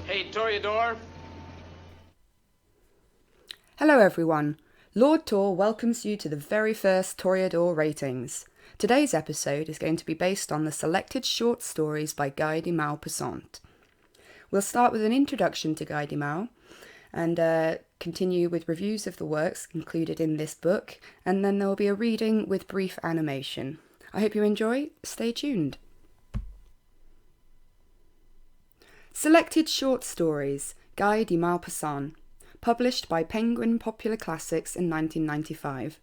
Hey, Toreador. Hello everyone. Lord Tor welcomes you to the very first Toreador ratings. Today's episode is going to be based on the selected short stories by Guy de Maupassant. We'll start with an introduction to Guy de Mau and continue with reviews of the works included in this book, and then there will be a reading with brief animation. I hope you enjoy. Stay tuned. Selected short stories, Guy de Maupassant, published by Penguin Popular Classics in 1995.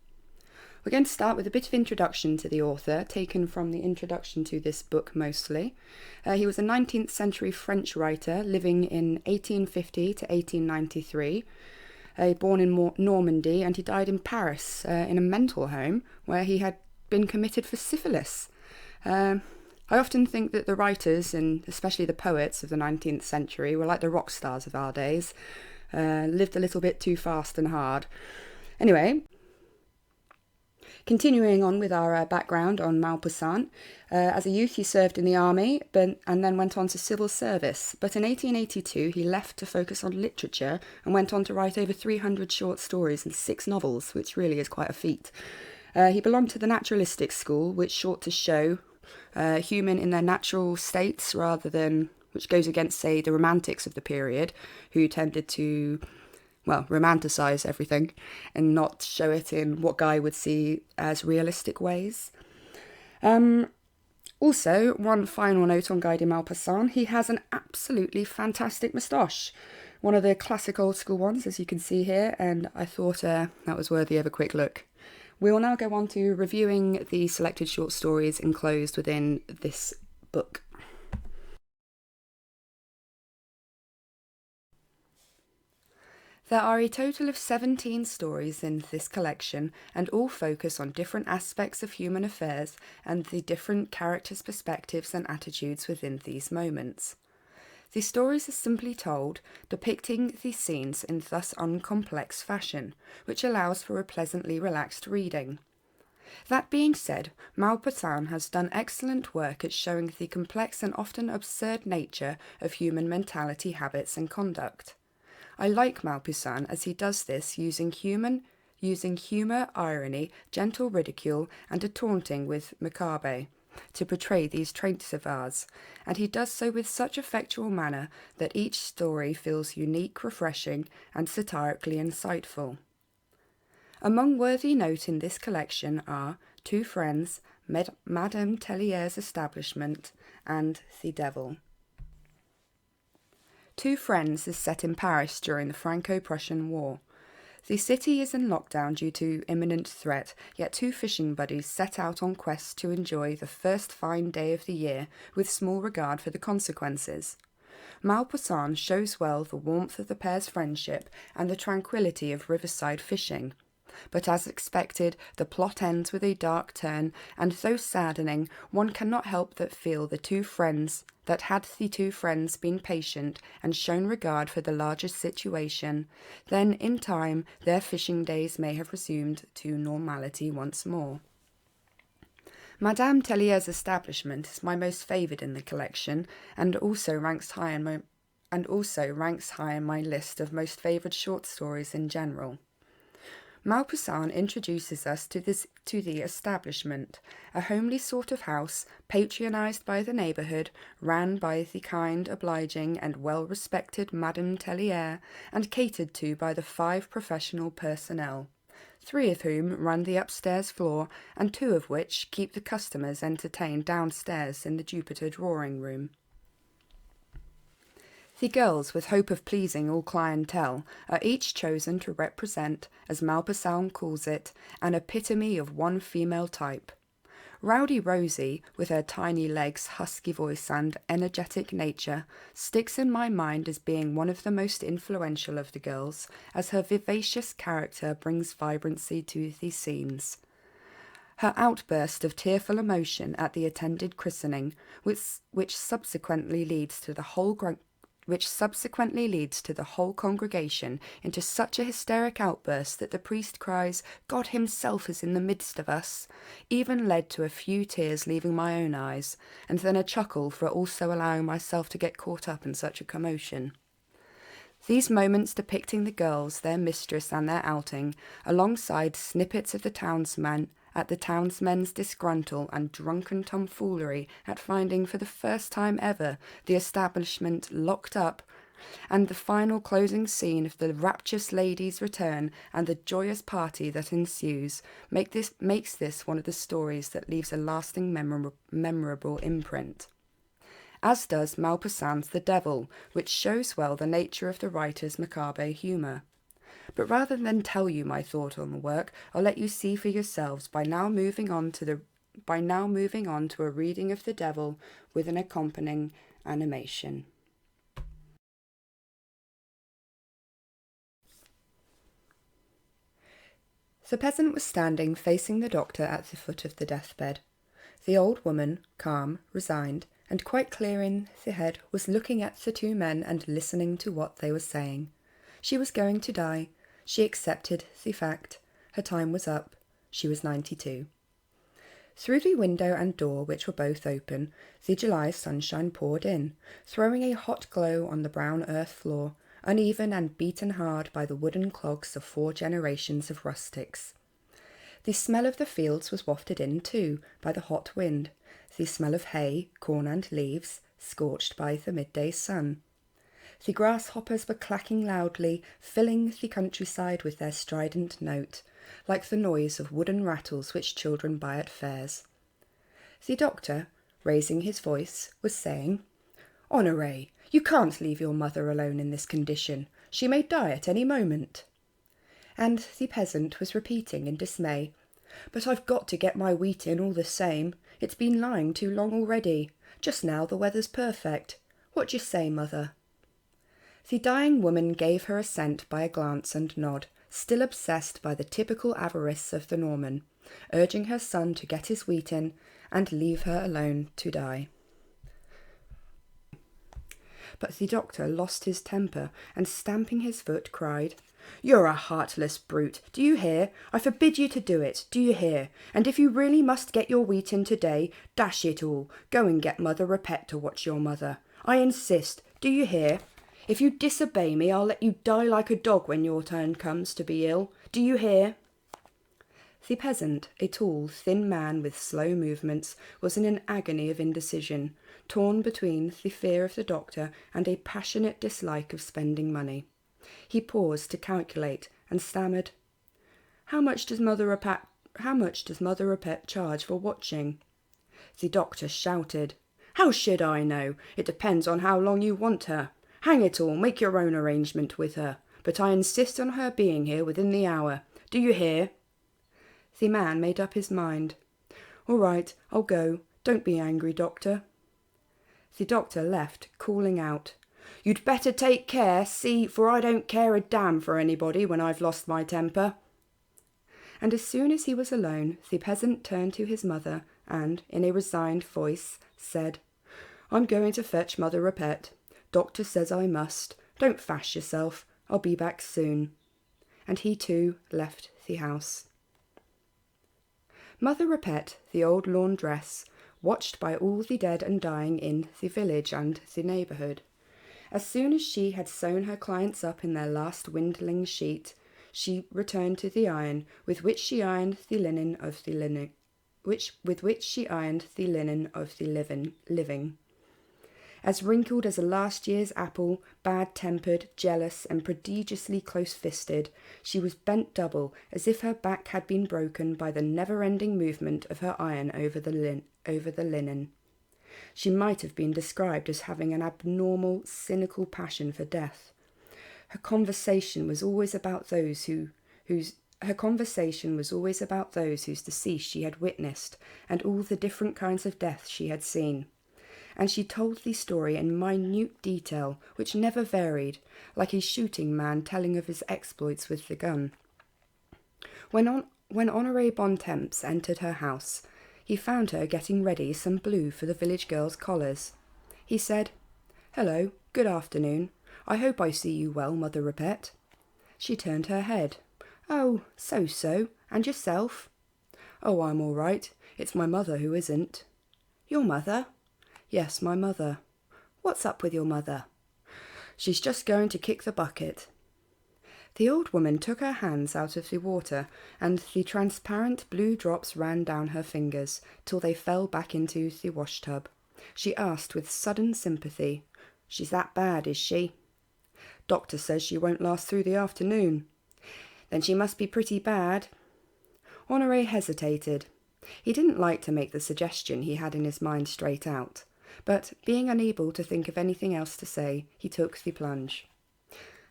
We're going to start with a bit of introduction to the author, taken from the introduction to this book mostly. He was a 19th century French writer living in 1850 to 1893. Born in Normandy, and he died in Paris in a mental home where he had been committed for syphilis. I often think that the writers, and especially the poets of the 19th century, were like the rock stars of our days, lived a little bit too fast and hard. Anyway, continuing on with our background on Maupassant, as a youth he served in the army and then went on to civil service. But in 1882 he left to focus on literature and went on to write over 300 short stories and 6 novels, which really is quite a feat. He belonged to the naturalistic school, which sought to show human in their natural states rather than, which goes against, say, the romantics of the period, who tended to romanticise everything and not show it in what Guy would see as realistic ways. Also, one final note on Guy de Maupassant: he has an absolutely fantastic moustache. One of the classic old school ones, as you can see here, and I thought that was worthy of a quick look. We will now go on to reviewing the selected short stories enclosed within this book. There are a total of 17 stories in this collection, and all focus on different aspects of human affairs and the different characters' perspectives and attitudes within these moments. The stories are simply told, depicting these scenes in thus uncomplex fashion, which allows for a pleasantly relaxed reading. That being said, Maupassant has done excellent work at showing the complex and often absurd nature of human mentality, habits, and conduct. I like Maupassant as he does this using humour, irony, gentle ridicule, and a taunting with macabre to portray these traits of ours, and he does so with such effectual manner that each story feels unique, refreshing, and satirically insightful. Among worthy note in this collection are Two Friends, Madame Tellier's Establishment, and The Devil. Two Friends is set in Paris during the Franco-Prussian War. The city is in lockdown due to imminent threat, yet two fishing buddies set out on quests to enjoy the first fine day of the year with small regard for the consequences. Maupassant shows well the warmth of the pair's friendship and the tranquillity of riverside fishing. But as expected, the plot ends with a dark turn, and though saddening, one cannot help but feel the two friends been patient and shown regard for the larger situation, then in time their fishing days may have resumed to normality once more. Madame Tellier's Establishment is my most favoured in the collection, and also ranks high in my list of most favoured short stories in general. Maupassant introduces us to the establishment, a homely sort of house, patronised by the neighbourhood, ran by the kind, obliging, and well-respected Madame Tellier, and catered to by the 5 professional personnel, 3 of whom run the upstairs floor, and 2 of which keep the customers entertained downstairs in the Jupiter drawing-room. The girls, with hope of pleasing all clientele, are each chosen to represent, as Maupassant calls it, an epitome of one female type. Rowdy Rosie, with her tiny legs, husky voice, and energetic nature, sticks in my mind as being one of the most influential of the girls, as her vivacious character brings vibrancy to these scenes. Her outburst of tearful emotion at the attended christening, which subsequently leads to the whole congregation into such a hysteric outburst that the priest cries, "God himself is in the midst of us," even led to a few tears leaving my own eyes, and then a chuckle for also allowing myself to get caught up in such a commotion. These moments depicting the girls, their mistress and their outing, alongside snippets of the townsmen's disgruntled and drunken tomfoolery at finding for the first time ever the establishment locked up, and the final closing scene of the rapturous lady's return and the joyous party that ensues, makes this one of the stories that leaves a lasting memorable imprint. As does Maupassant's The Devil, which shows well the nature of the writer's macabre humour. But rather than tell you my thought on the work, I'll let you see for yourselves by now moving on to a reading of The Devil with an accompanying animation. The peasant was standing facing the doctor at the foot of the deathbed. The old woman, calm, resigned, and quite clear in the head, was looking at the two men and listening to what they were saying. She was going to die. She accepted the fact. Her time was up. She was 92. Through the window and door, which were both open, the July sunshine poured in, throwing a hot glow on the brown earth floor, uneven and beaten hard by the wooden clogs of 4 generations of rustics. The smell of the fields was wafted in, too, by the hot wind, the smell of hay, corn and leaves, scorched by the midday sun. The grasshoppers were clacking loudly, filling the countryside with their strident note, like the noise of wooden rattles which children buy at fairs. The doctor, raising his voice, was saying, "Honoré, you can't leave your mother alone in this condition. She may die at any moment." And the peasant was repeating in dismay, "But I've got to get my wheat in all the same. It's been lying too long already. Just now the weather's perfect. What d'you say, mother?" The dying woman gave her assent by a glance and nod, still obsessed by the typical avarice of the Norman, urging her son to get his wheat in and leave her alone to die. But the doctor lost his temper and, stamping his foot, cried, "You're a heartless brute. Do you hear? I forbid you to do it. Do you hear? And if you really must get your wheat in today, dash it all, go and get Mother Repet to watch your mother. I insist. Do you hear? If you disobey me, I'll let you die like a dog when your turn comes to be ill. Do you hear?" The peasant, a tall, thin man with slow movements, was in an agony of indecision, torn between the fear of the doctor and a passionate dislike of spending money. He paused to calculate and stammered, How much does Mother Repet charge for watching?" The doctor shouted, "How should I know? It depends on how long you want her. Hang it all, make your own arrangement with her. But I insist on her being here within the hour. Do you hear?" The man made up his mind. "All right, I'll go. Don't be angry, doctor." The doctor left, calling out, "You'd better take care, see, for I don't care a damn for anybody when I've lost my temper." And as soon as he was alone, the peasant turned to his mother and, in a resigned voice, said, "I'm going to fetch Mother Repet. Doctor says I must. Don't fash yourself. I'll be back soon." And he too left the house. Mother Repet, the old laundress, watched by all the dead and dying in the village and the neighbourhood. As soon as she had sewn her clients up in their last windling sheet, she returned to the iron with which she ironed the linen of the living. As wrinkled as a last year's apple, bad-tempered, jealous, and prodigiously close-fisted, she was bent double, as if her back had been broken by the never-ending movement of her iron over the linen. She might have been described as having an abnormal, cynical passion for death. Her conversation was always about those whose decease she had witnessed, and all the different kinds of death she had seen. And she told the story in minute detail, which never varied, like a shooting man telling of his exploits with the gun. When Honoré Bontemps entered her house, he found her getting ready some blue for the village girls' collars. He said, "Hello, good afternoon. I hope I see you well, Mother Repet." She turned her head. "Oh, so. And yourself?" "Oh, I'm all right. It's my mother who isn't." "Your mother?" "Yes, my mother." "What's up with your mother?" She's just going to kick the bucket." The old woman took her hands out of the water, and the transparent blue drops ran down her fingers till they fell back into the washtub. She asked with sudden sympathy, "She's that bad, is she?" "Doctor says she won't last through the afternoon." "Then she must be pretty bad." Honoré hesitated. He didn't like to make the suggestion he had in his mind straight out, but being unable to think of anything else to say, he took the plunge.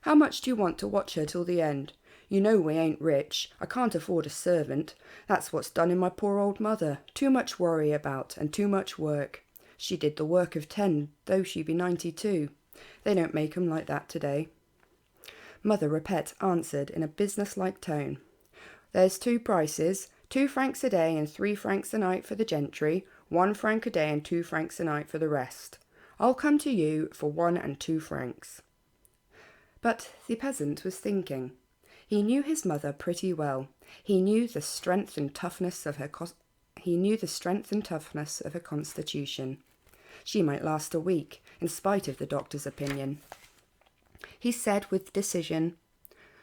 "How much do you want to watch her till the end? You know we ain't rich. I can't afford a servant. That's what's done in my poor old mother. Too much worry about, and too much work. She did the work of 10, though she be 92. They don't make 'em like that today." Mother Ripette answered in a business-like tone, "There's 2 prices, 2 francs a day and 3 francs a night for the gentry, 1 franc a day and 2 francs a night for the rest. I'll come to you for 1 and 2 francs. But the peasant was thinking. He knew his mother pretty well. He knew the strength and toughness of her constitution. She might last a week, in spite of the doctor's opinion. He said with decision,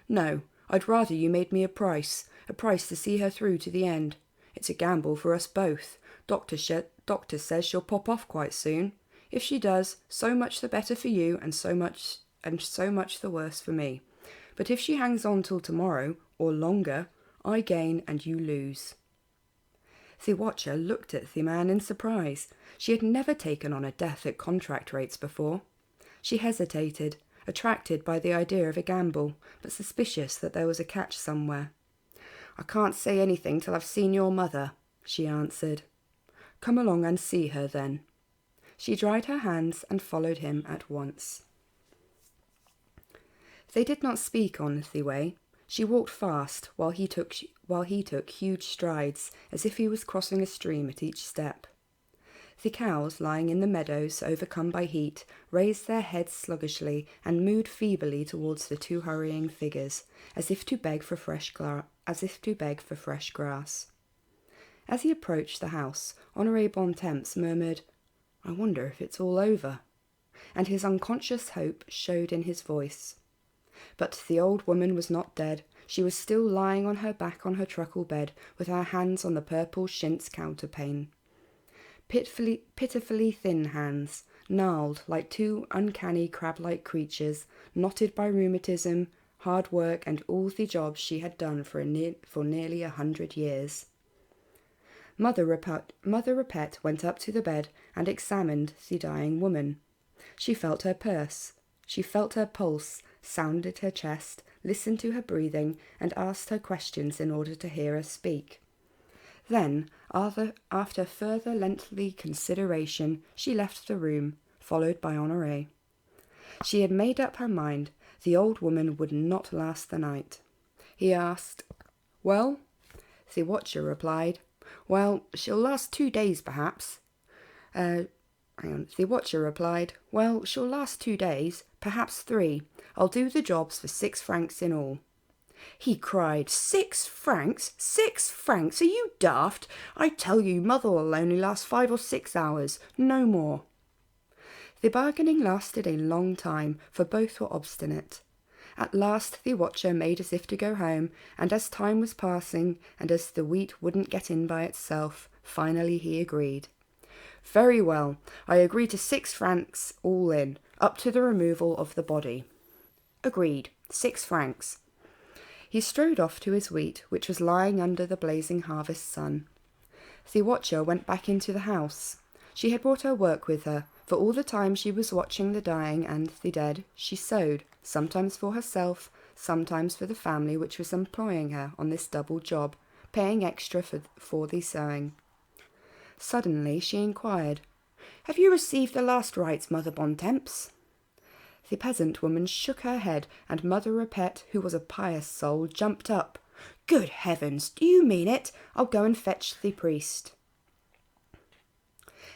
"No, I'd rather you made me a price to see her through to the end. It's a gamble for us both. Doctor says she'll pop off quite soon. If she does, so much the better for you, and so much the worse for me. But if she hangs on till tomorrow, or longer, I gain and you lose." The watcher looked at the man in surprise. She had never taken on a death at contract rates before. She hesitated, attracted by the idea of a gamble, but suspicious that there was a catch somewhere. "I can't say anything till I've seen your mother," she answered. "Come along and see her then." She dried her hands and followed him at once. They did not speak on the way. She walked fast, while he took huge strides, as if he was crossing a stream at each step. The cows, lying in the meadows, overcome by heat, raised their heads sluggishly and mooed feebly towards the 2 hurrying figures, as if to beg for fresh grass. As he approached the house, Honoré Bontemps murmured, "I wonder if it's all over," and his unconscious hope showed in his voice. But the old woman was not dead. She was still lying on her back on her truckle bed, with her hands on the purple chintz counterpane. Pitifully thin hands, gnarled like 2 uncanny crab-like creatures, knotted by rheumatism, hard work, and all the jobs she had done for nearly 100 years. Mother Ripette went up to the bed and examined the dying woman. She felt her pulse, sounded her chest, listened to her breathing, and asked her questions in order to hear her speak. Then, after further lengthy consideration, she left the room, followed by Honoré. She had made up her mind. The old woman would not last the night. He asked, "Well?" The watcher replied, "Well, she'll last 2 days, perhaps." The watcher replied, "Well, she'll last 2 days, perhaps 3. I'll do the jobs for 6 francs in all." He cried, 6 francs? 6 francs? Are you daft? I tell you, mother will only last 5 or 6 hours, no more. The bargaining lasted a long time, for both were obstinate. At last the watcher made as if to go home, and as time was passing, and as the wheat wouldn't get in by itself, finally he agreed. "Very well, I agree to 6 francs all in, up to the removal of the body." "Agreed, 6 francs." He strode off to his wheat, which was lying under the blazing harvest sun. The watcher went back into the house. She had brought her work with her. For all the time she was watching the dying and the dead, she sewed, sometimes for herself, sometimes for the family which was employing her on this double job, paying extra for the sewing. Suddenly she inquired, "Have you received the last rites, Mother Bontemps?" The peasant woman shook her head, and Mother Ripette, who was a pious soul, jumped up. "Good heavens, do you mean it? I'll go and fetch the priest."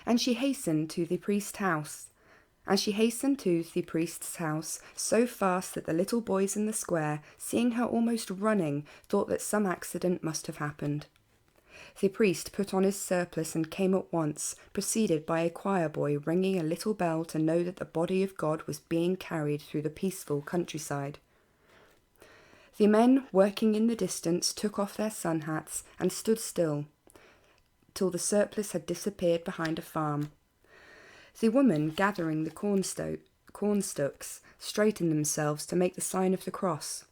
And she hastened to the priest's house, so fast that the little boys in the square, seeing her almost running, thought that some accident must have happened. The priest put on his surplice and came at once, preceded by a choir boy ringing a little bell to know that the body of God was being carried through the peaceful countryside. The men working in the distance took off their sun hats and stood still till the surplice had disappeared behind a farm. The women gathering the cornstalks straightened themselves to make the sign of the cross.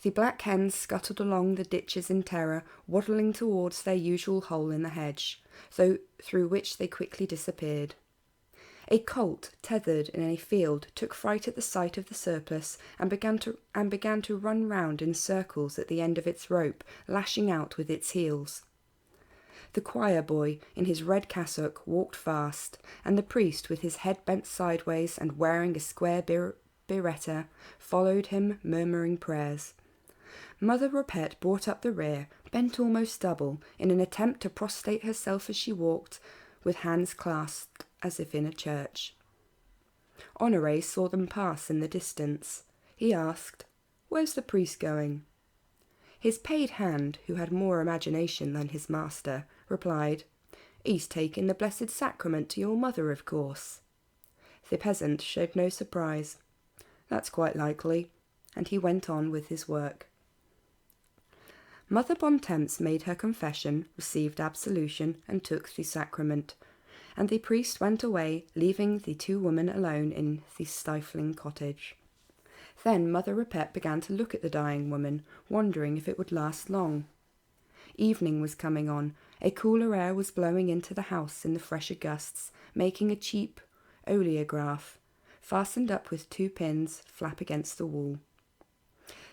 The black hens scuttled along the ditches in terror, waddling towards their usual hole in the hedge, through which they quickly disappeared. A colt tethered in a field took fright at the sight of the surplice and began to run round in circles at the end of its rope, lashing out with its heels. The choir boy, in his red cassock, walked fast, and the priest, with his head bent sideways and wearing a square biretta, followed him, murmuring prayers. Mother Repet brought up the rear, bent almost double, in an attempt to prostrate herself as she walked, with hands clasped as if in a church. Honoré saw them pass in the distance. He asked, "Where's the priest going?" His paid hand, who had more imagination than his master, replied, "He's taking the Blessed Sacrament to your mother, of course." The peasant showed no surprise. "That's quite likely," and he went on with his work. Mother Bontemps made her confession, received absolution, and took the sacrament, and the priest went away, leaving the two women alone in the stifling cottage. Then Mother Repet began to look at the dying woman, wondering if it would last long. Evening was coming on. A cooler air was blowing into the house in the fresher gusts, making a cheap oleograph, fastened up with 2 pins, flap against the wall.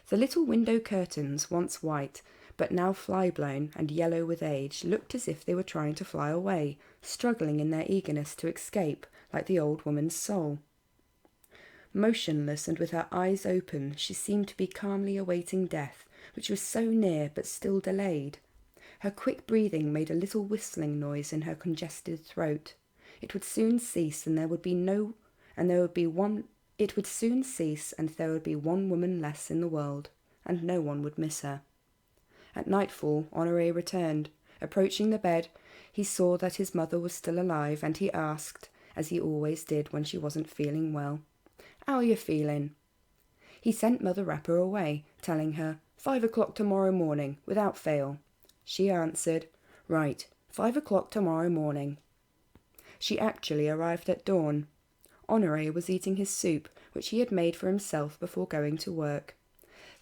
The little window curtains, once white, but now fly-blown and yellow with age, looked as if they were trying to fly away, struggling in their eagerness to escape, like the old woman's soul. Motionless and with her eyes open, she seemed to be calmly awaiting death, which was so near but still delayed. Her quick breathing made a little whistling noise in her congested throat. It would soon cease, and there would be one woman less in the world, and no one would miss her. At nightfall, Honoré returned. Approaching the bed, he saw that his mother was still alive, and he asked, as he always did when she wasn't feeling well, "How are you feeling?" He sent Mother Rapper away, telling her, 5 o'clock tomorrow morning, without fail. She answered, "Right, 5 o'clock tomorrow morning." She actually arrived at dawn. Honoré was eating his soup, which he had made for himself before going to work.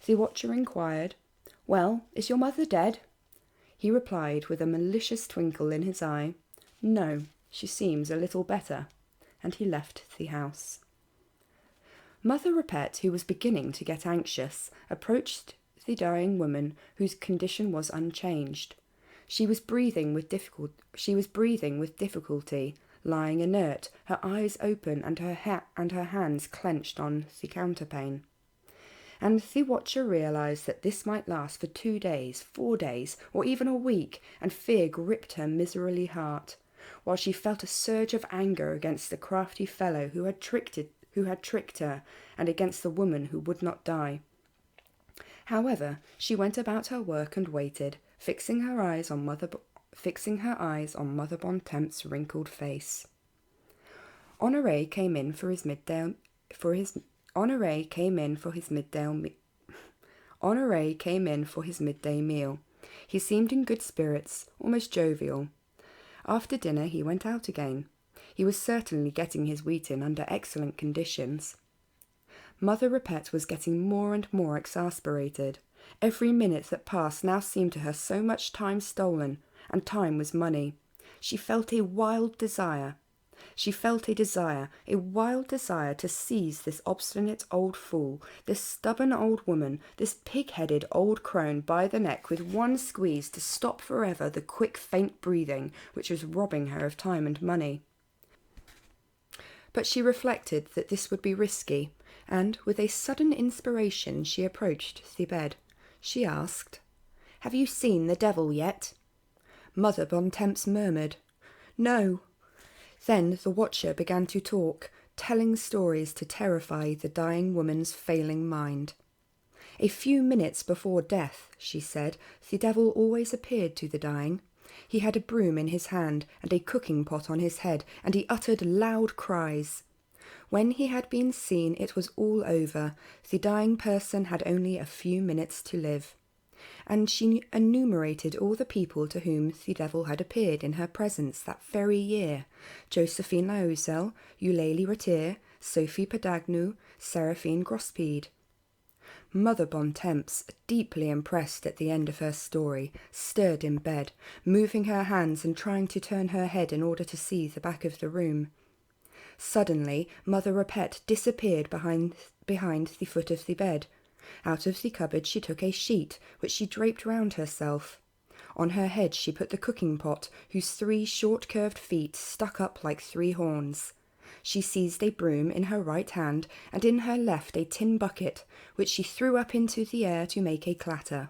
The watcher inquired, "Well, is your mother dead?" He replied with a malicious twinkle in his eye, "No, she seems a little better," and he left the house. Mother Repet, who was beginning to get anxious, approached the dying woman, whose condition was unchanged. She was breathing with difficulty, lying inert, her eyes open and her hands clenched on the counterpane. And the watcher realized that this might last for 2 days, 4 days, or even a week, and fear gripped her miserly heart, while she felt a surge of anger against the crafty fellow who had tricked her, and against the woman who would not die. However, she went about her work and waited, fixing her eyes on Mother Bontemps' wrinkled face. Honoré came in for his midday meal. He seemed in good spirits, almost jovial. After dinner he went out again. He was certainly getting his wheat in under excellent conditions. Mother Repet was getting more and more exasperated. Every minute that passed now seemed to her so much time stolen, and time was money. She felt a wild desire to seize this obstinate old fool, this stubborn old woman, this pig-headed old crone by the neck with one squeeze to stop forever the quick, faint breathing which was robbing her of time and money. But she reflected that this would be risky, and with a sudden inspiration she approached the bed. She asked, "Have you seen the devil yet?" Mother Bontemps murmured, "No." Then the watcher began to talk, telling stories to terrify the dying woman's failing mind. A few minutes before death, she said, the devil always appeared to the dying. He had a broom in his hand and a cooking pot on his head, and he uttered loud cries. When he had been seen, it was all over. The dying person had only a few minutes to live. And she enumerated all the people to whom the devil had appeared in her presence that very year: Josephine Lausel, Eulalie Retier, Sophie Padagnou, Seraphine Grospede. Mother Bontemps, deeply impressed at the end of her story, stirred in bed, moving her hands and trying to turn her head in order to see the back of the room. Suddenly, Mother Repette disappeared behind the foot of the bed. Out of the cupboard she took a sheet, which she draped round herself. On her head she put the cooking pot, whose 3 short curved feet stuck up like 3 horns. She seized a broom in her right hand, and in her left a tin bucket, which she threw up into the air to make a clatter.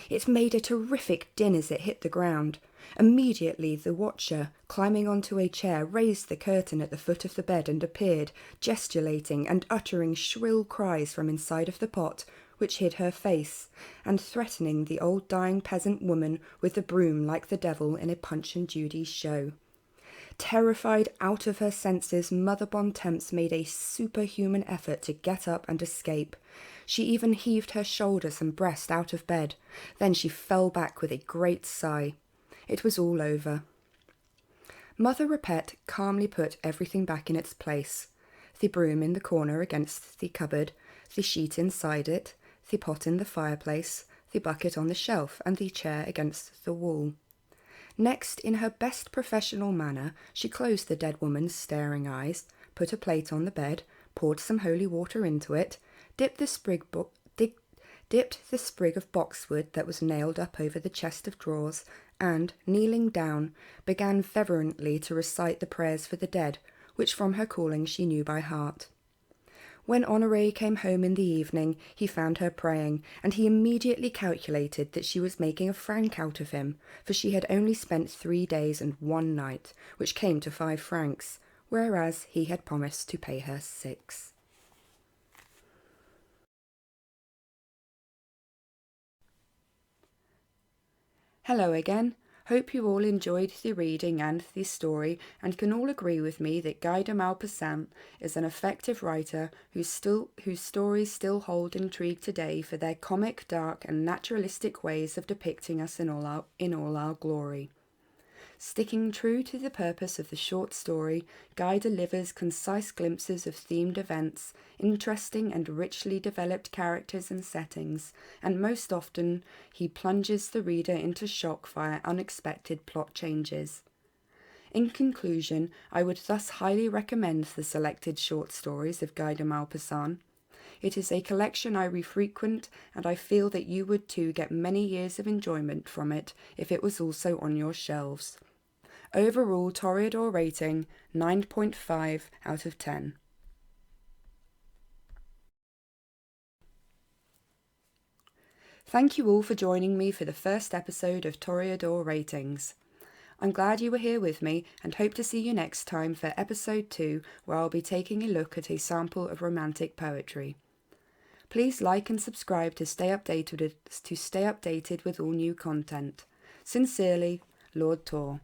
It made a terrific din as it hit the ground. Immediately the watcher, climbing onto a chair, raised the curtain at the foot of the bed and appeared, gesticulating and uttering shrill cries from inside of the pot, which hid her face, and threatening the old dying peasant woman with the broom like the devil in a Punch and Judy show. Terrified out of her senses, Mother Bontemps made a superhuman effort to get up and escape. She even heaved her shoulders and breast out of bed. Then she fell back with a great sigh. It was all over. Mother Repette calmly put everything back in its place: the broom in the corner against the cupboard, the sheet inside it, the pot in the fireplace, the bucket on the shelf, and the chair against the wall. Next, in her best professional manner, she closed the dead woman's staring eyes, put a plate on the bed, poured some holy water into it, dipped the sprig of boxwood that was nailed up over the chest of drawers, and, kneeling down, began fervently to recite the prayers for the dead, which from her calling she knew by heart. When Honoré came home in the evening, he found her praying, and he immediately calculated that she was making a franc out of him, for she had only spent 3 days and 1 night, which came to 5 francs, whereas he had promised to pay her 6. Hello again. Hope you all enjoyed the reading and the story, and can all agree with me that Guy de Maupassant is an effective writer whose stories still hold intrigue today for their comic, dark, and naturalistic ways of depicting us in all our glory. Sticking true to the purpose of the short story, Guy delivers concise glimpses of themed events, interesting and richly developed characters and settings, and most often he plunges the reader into shock via unexpected plot changes. In conclusion, I would thus highly recommend the selected short stories of Guy de Maupassant. It is a collection I refrequent, and I feel that you would too get many years of enjoyment from it if it was also on your shelves. Overall Toreador rating 9.5 out of 10. Thank you all for joining me for the first episode of Toreador Ratings. I'm glad you were here with me and hope to see you next time for episode 2, where I'll be taking a look at a sample of romantic poetry. Please like and subscribe to stay updated with all new content. Sincerely, Lord Tor.